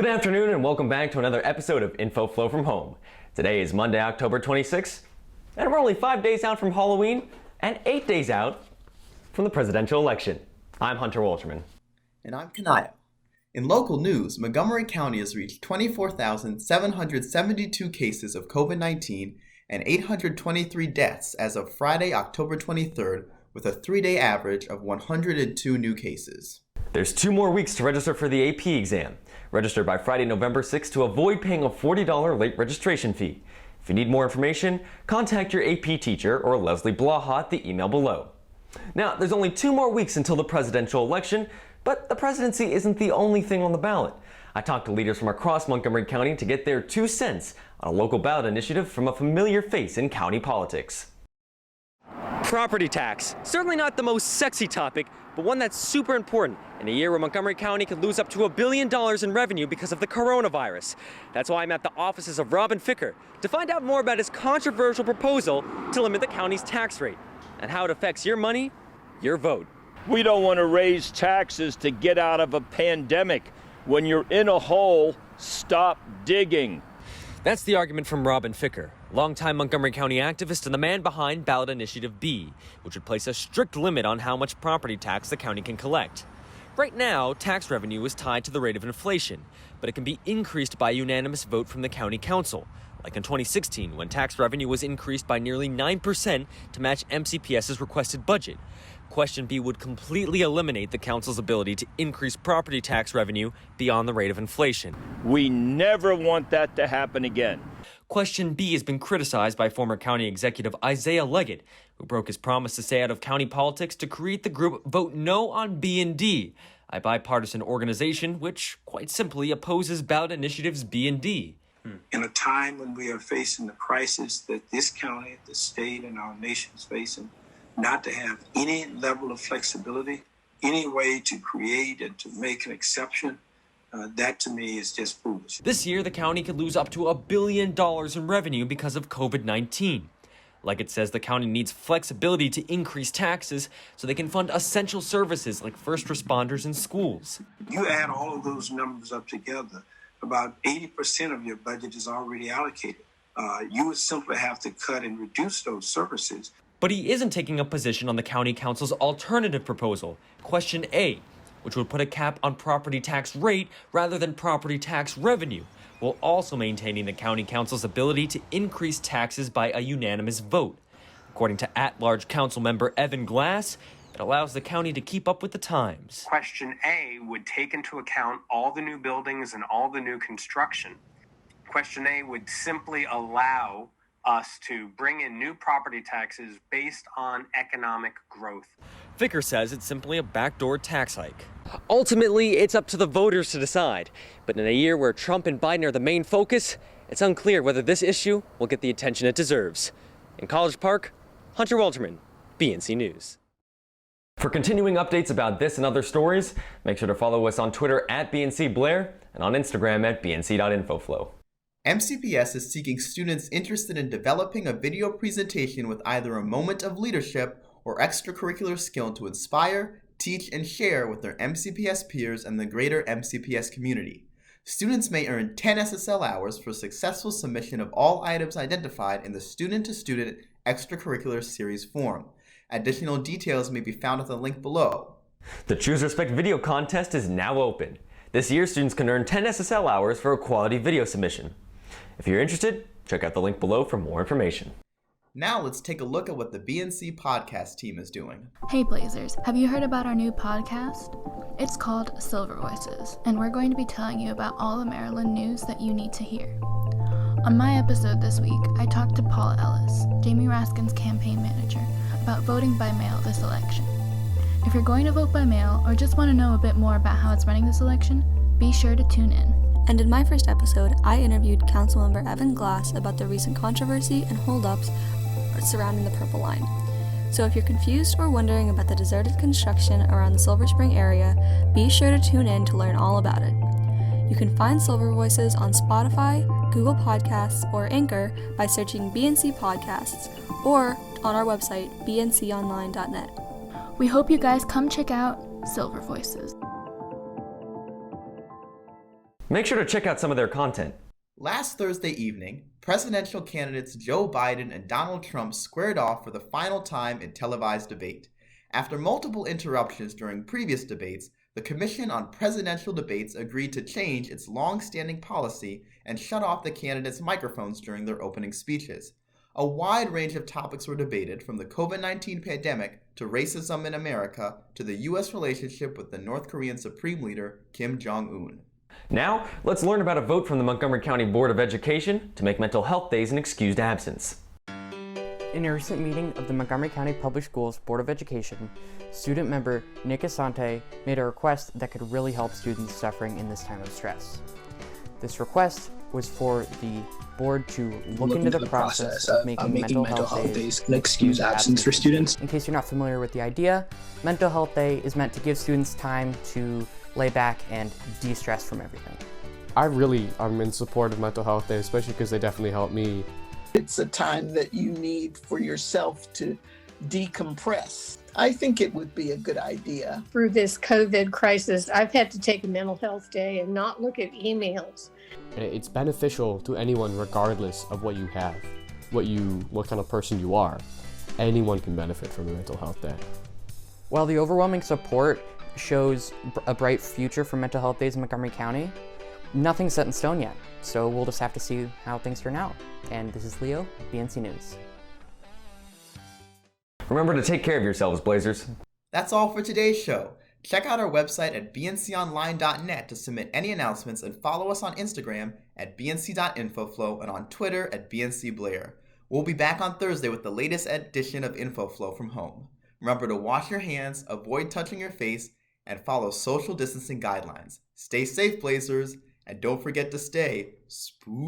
Good afternoon and welcome back to another episode of InfoFlow from home. Today is Monday, October 26th, and we're only 5 days out from Halloween and 8 days out from the presidential election. I'm Hunter Walterman. And I'm Kanaya. In local news, Montgomery County has reached 24,772 cases of COVID-19 and 823 deaths as of Friday, October 23rd, with a 3-day average of 102 new cases. There's 2 more weeks to register for the AP exam. Register by Friday, November 6th to avoid paying a $40 late registration fee. If you need more information, contact your AP teacher or Leslie Blaha at the email below. Now, there's only 2 more weeks until the presidential election, but the presidency isn't the only thing on the ballot. I talked to leaders from across Montgomery County to get their 2 cents on a local ballot initiative from a familiar face in county politics. Property tax. Certainly not the most sexy topic, but one that's super important in a year where Montgomery County could lose up to $1 billion in revenue because of the coronavirus. That's why I'm at the offices of Robin Ficker to find out more about his controversial proposal to limit the county's tax rate and how it affects your money, your vote. We don't want to raise taxes to get out of a pandemic. When you're in a hole, stop digging. That's the argument from Robin Ficker, longtime Montgomery County activist and the man behind Ballot Initiative B, which would place a strict limit on how much property tax the county can collect. Right now, tax revenue is tied to the rate of inflation, but it can be increased by a unanimous vote from the county council, like in 2016 when tax revenue was increased by nearly 9% to match MCPS's requested budget. Question B would completely eliminate the council's ability to increase property tax revenue beyond the rate of inflation. We never want that to happen again. Question B has been criticized by former county executive Isaiah Leggett, who broke his promise to stay out of county politics to create the group Vote No on B and D, a bipartisan organization which, quite simply, opposes ballot initiatives B and D. In a time when we are facing the crisis that this county, the state, and our nation is facing, not to have any level of flexibility, any way to create and to make an exception, that to me is just foolish. This year, the county could lose up to $1 billion in revenue because of COVID-19. Like it says, the county needs flexibility to increase taxes so they can fund essential services like first responders and schools. You add all of those numbers up together, about 80% of your budget is already allocated. You would simply have to cut and reduce those services. But he isn't taking a position on the county council's alternative proposal, Question A, which would put a cap on property tax rate rather than property tax revenue, while also maintaining the county council's ability to increase taxes by a unanimous vote. According to at-large council member Evan Glass, it allows the county to keep up with the times. Question A would take into account all the new buildings and all the new construction. Question A would simply allow us to bring in new property taxes based on economic growth. Ficker says it's simply a backdoor tax hike. Ultimately, it's up to the voters to decide. But in a year where Trump and Biden are the main focus, it's unclear whether this issue will get the attention it deserves. In College Park, Hunter Walterman, BNC News. For continuing updates about this and other stories, make sure to follow us on Twitter at BNC Blair and on Instagram at bnc.infoflow. MCPS is seeking students interested in developing a video presentation with either a moment of leadership or extracurricular skill to inspire, teach, and share with their MCPS peers and the greater MCPS community. Students may earn 10 SSL hours for successful submission of all items identified in the student-to-student extracurricular series form. Additional details may be found at the link below. The Choose Respect video contest is now open. This year, students can earn 10 SSL hours for a quality video submission. If you're interested, check out the link below for more information. Now let's take a look at what the BNC podcast team is doing. Hey Blazers, have you heard about our new podcast? It's called Silver Voices, and we're going to be telling you about all the Maryland news that you need to hear. On my episode this week, I talked to Paul Ellis, Jamie Raskin's campaign manager, about voting by mail this election. If you're going to vote by mail or just want to know a bit more about how it's running this election, be sure to tune in. And in my first episode, I interviewed Councilmember Evan Glass about the recent controversy and holdups surrounding the Purple Line. So if you're confused or wondering about the deserted construction around the Silver Spring area, be sure to tune in to learn all about it. You can find Silver Voices on Spotify, Google Podcasts, or Anchor by searching BNC Podcasts, or on our website, bnconline.net. We hope you guys come check out Silver Voices. Make sure to check out some of their content. Last Thursday evening, presidential candidates Joe Biden and Donald Trump squared off for the final time in televised debate. After multiple interruptions during previous debates, the Commission on Presidential Debates agreed to change its long-standing policy and shut off the candidates' microphones during their opening speeches. A wide range of topics were debated, from the COVID-19 pandemic to racism in America to the U.S. relationship with the North Korean Supreme Leader Kim Jong-un. Now, let's learn about a vote from the Montgomery County Board of Education to make mental health days an excused absence. In a recent meeting of the Montgomery County Public Schools Board of Education, student member Nick Asante made a request that could really help students suffering in this time of stress. This request was for the board to look into the process of making mental health days an excused absence for students. In case you're not familiar with the idea, Mental Health Day is meant to give students time to lay back and de-stress from everything. I really am in support of Mental Health Day, especially because they definitely help me. It's a time that you need for yourself to decompress. I think it would be a good idea. Through this COVID crisis, I've had to take a mental health day and not look at emails. It's beneficial to anyone regardless of what you have, what kind of person you are. Anyone can benefit from a Mental Health Day. While the overwhelming support shows a bright future for mental health days in Montgomery County, nothing's set in stone yet, so we'll just have to see how things turn out. And this is Leo, BNC News. Remember to take care of yourselves, Blazers. That's all for today's show. Check out our website at bnconline.net to submit any announcements, and follow us on Instagram at bnc.infoflow and on Twitter at bncblair. We'll be back on Thursday with the latest edition of InfoFlow from home. Remember to wash your hands, avoid touching your face, and follow social distancing guidelines. Stay safe, Blazers, and don't forget to stay spooky.